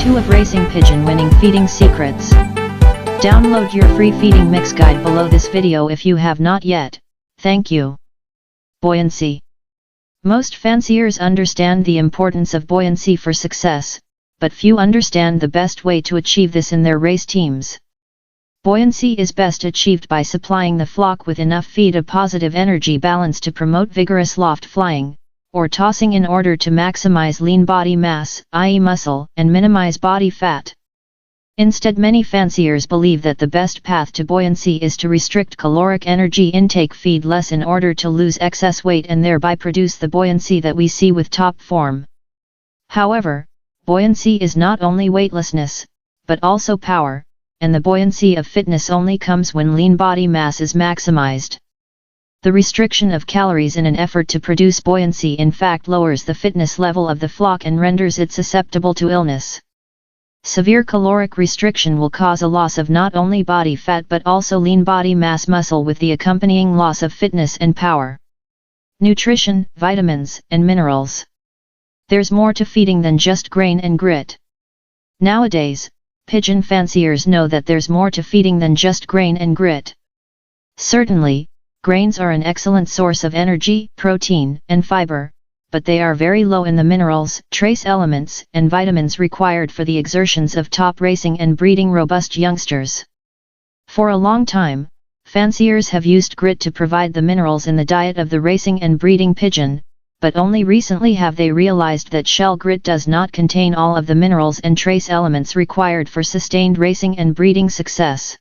2 of Racing Pigeon Winning Feeding Secrets. Download your free feeding mix guide below this video if you have not yet. Thank you. Buoyancy. Most fanciers understand the importance of buoyancy for success, but few understand the best way to achieve this in their race teams. Buoyancy is best achieved by supplying the flock with enough feed, a positive energy balance to promote vigorous loft flying, or tossing in order to maximize lean body mass, i.e. muscle, and minimize body fat. Instead, many fanciers believe that the best path to buoyancy is to restrict caloric energy intake, feed less in order to lose excess weight and thereby produce the buoyancy that we see with top form. However, buoyancy is not only weightlessness, but also power, and the buoyancy of fitness only comes when lean body mass is maximized. The restriction of calories in an effort to produce buoyancy in fact lowers the fitness level of the flock and renders it susceptible to illness. Severe caloric restriction will cause a loss of not only body fat but also lean body mass muscle with the accompanying loss of fitness and power. Nutrition, vitamins, and minerals. There's more to feeding than just grain and grit. Nowadays, pigeon fanciers know that there's more to feeding than just grain and grit. Certainly, grains are an excellent source of energy, protein, and fiber, but they are very low in the minerals, trace elements, and vitamins required for the exertions of top racing and breeding robust youngsters. For a long time, fanciers have used grit to provide the minerals in the diet of the racing and breeding pigeon, but only recently have they realized that shell grit does not contain all of the minerals and trace elements required for sustained racing and breeding success.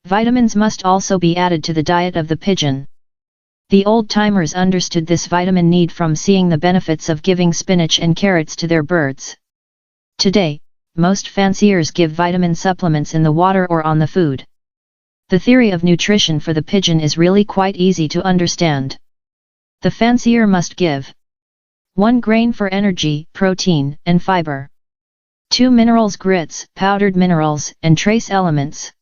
Vitamins must also be added to the diet of the pigeon. The old-timers understood this vitamin need from seeing the benefits of giving spinach and carrots to their birds. Today, most fanciers give vitamin supplements in the water or on the food. The theory of nutrition for the pigeon is really quite easy to understand. The fancier must give 1 grain for energy, protein, and fiber. 2 minerals, grits, powdered minerals, and trace elements.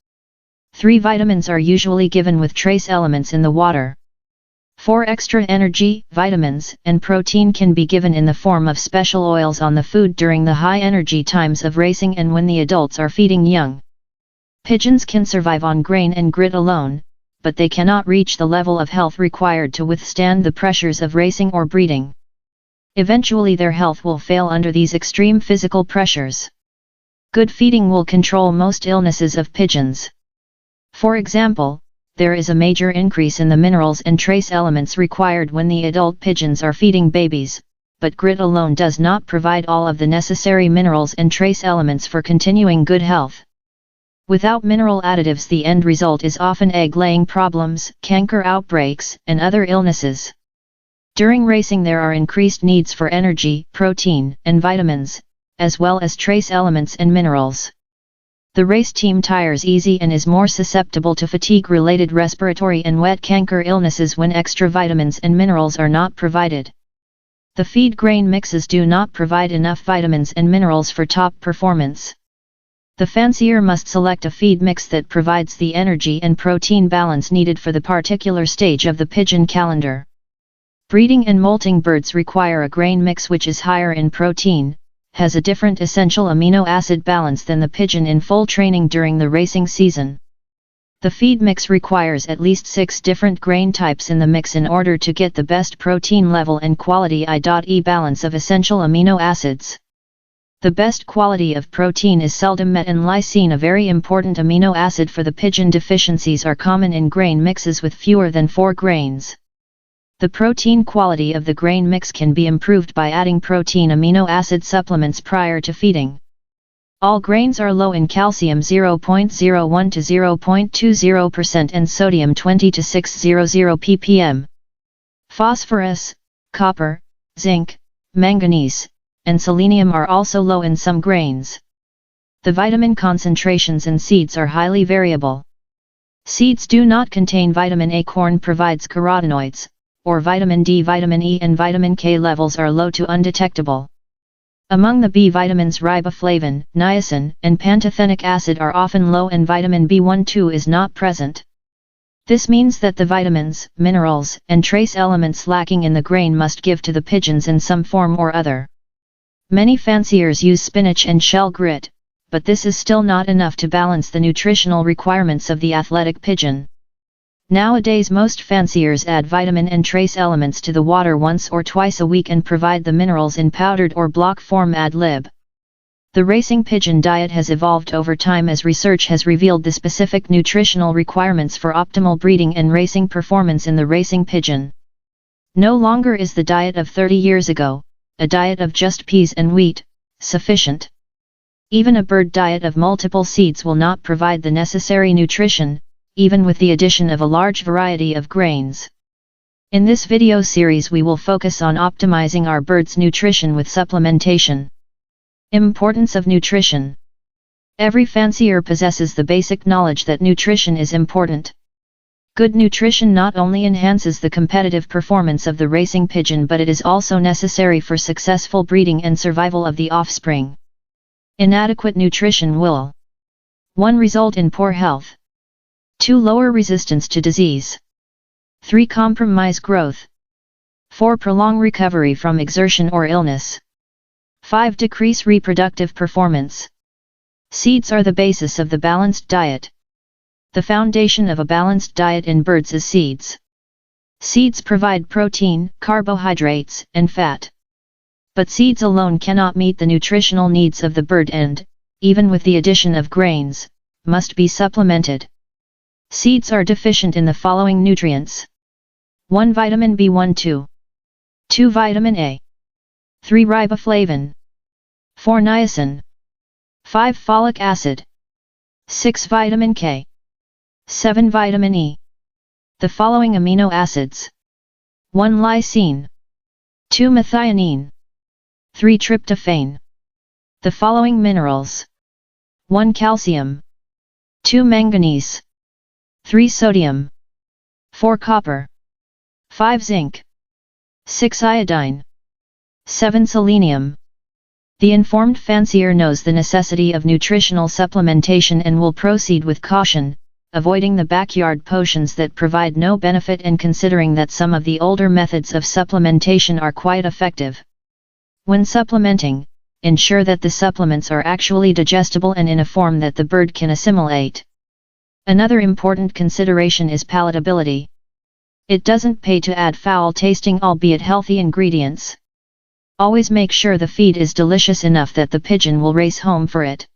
3 vitamins are usually given with trace elements in the water. 4 extra energy, vitamins, and protein can be given in the form of special oils on the food during the high energy times of racing and when the adults are feeding young. Pigeons can survive on grain and grit alone, but they cannot reach the level of health required to withstand the pressures of racing or breeding. Eventually their health will fail under these extreme physical pressures. Good feeding will control most illnesses of pigeons. For example, there is a major increase in the minerals and trace elements required when the adult pigeons are feeding babies, but grit alone does not provide all of the necessary minerals and trace elements for continuing good health. Without mineral additives, the end result is often egg-laying problems, canker outbreaks, and other illnesses. During racing there are increased needs for energy, protein, and vitamins, as well as trace elements and minerals. The race team tires easy and is more susceptible to fatigue-related respiratory and wet canker illnesses when extra vitamins and minerals are not provided. The feed grain mixes do not provide enough vitamins and minerals for top performance. The fancier must select a feed mix that provides the energy and protein balance needed for the particular stage of the pigeon calendar. Breeding and molting birds require a grain mix which is higher in protein, has a different essential amino acid balance than the pigeon in full training during the racing season. The feed mix requires at least 6 different grain types in the mix in order to get the best protein level and quality I.E. balance of essential amino acids. The best quality of protein is seldom met, and lysine, a very important amino acid for the pigeon, deficiencies are common in grain mixes with fewer than 4 grains. The protein quality of the grain mix can be improved by adding protein amino acid supplements prior to feeding. All grains are low in calcium 0.01 to 0.20% and sodium 20 to 600 ppm. Phosphorus, copper, zinc, manganese, and selenium are also low in some grains. The vitamin concentrations in seeds are highly variable. Seeds do not contain vitamin A. Corn provides carotenoids, or vitamin D, vitamin E, and vitamin K levels are low to undetectable. Among the B vitamins, riboflavin, niacin, and pantothenic acid are often low, and vitamin B12 is not present. This means that the vitamins, minerals, and trace elements lacking in the grain must give to the pigeons in some form or other. Many fanciers use spinach and shell grit, but this is still not enough to balance the nutritional requirements of the athletic pigeon. Nowadays most fanciers add vitamin and trace elements to the water once or twice a week and provide the minerals in powdered or block form ad lib. The racing pigeon diet has evolved over time as research has revealed the specific nutritional requirements for optimal breeding and racing performance in the racing pigeon. No longer is the diet of 30 years ago, a diet of just peas and wheat, sufficient. Even a bird diet of multiple seeds will not provide the necessary nutrition, even with the addition of a large variety of grains. In this video series we will focus on optimizing our bird's nutrition with supplementation. Importance of nutrition. Every fancier possesses the basic knowledge that nutrition is important. Good nutrition not only enhances the competitive performance of the racing pigeon but it is also necessary for successful breeding and survival of the offspring. Inadequate nutrition will 1. Result in poor health. 2. Lower resistance to disease. 3. Compromise growth. 4. Prolong recovery from exertion or illness. 5. Decrease reproductive performance. Seeds are the basis of the balanced diet. The foundation of a balanced diet in birds is seeds. Seeds provide protein, carbohydrates, and fat. But seeds alone cannot meet the nutritional needs of the bird and, even with the addition of grains, must be supplemented. Seeds are deficient in the following nutrients. 1. Vitamin B1 2 Vitamin A 3. Riboflavin 4. Niacin 5. Folic acid 6. Vitamin K 7. Vitamin E. The following amino acids. 1. Lysine 2. Methionine 3. Tryptophan. The following minerals. 1. Calcium 2. Manganese 3. Sodium 4. Copper 5. Zinc 6. Iodine 7. Selenium. The informed fancier knows the necessity of nutritional supplementation and will proceed with caution, avoiding the backyard potions that provide no benefit and considering that some of the older methods of supplementation are quite effective. When supplementing, ensure that the supplements are actually digestible and in a form that the bird can assimilate. Another important consideration is palatability. It doesn't pay to add foul-tasting albeit healthy ingredients. Always make sure the feed is delicious enough that the pigeon will race home for it.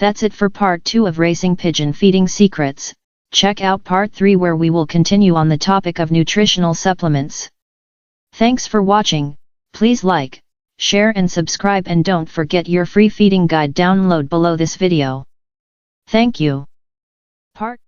That's it for part 2 of Racing Pigeon Feeding Secrets. Check out part 3 where we will continue on the topic of nutritional supplements. Thanks for watching. Please like, share and subscribe and don't forget your free feeding guide download below this video. Thank you. Part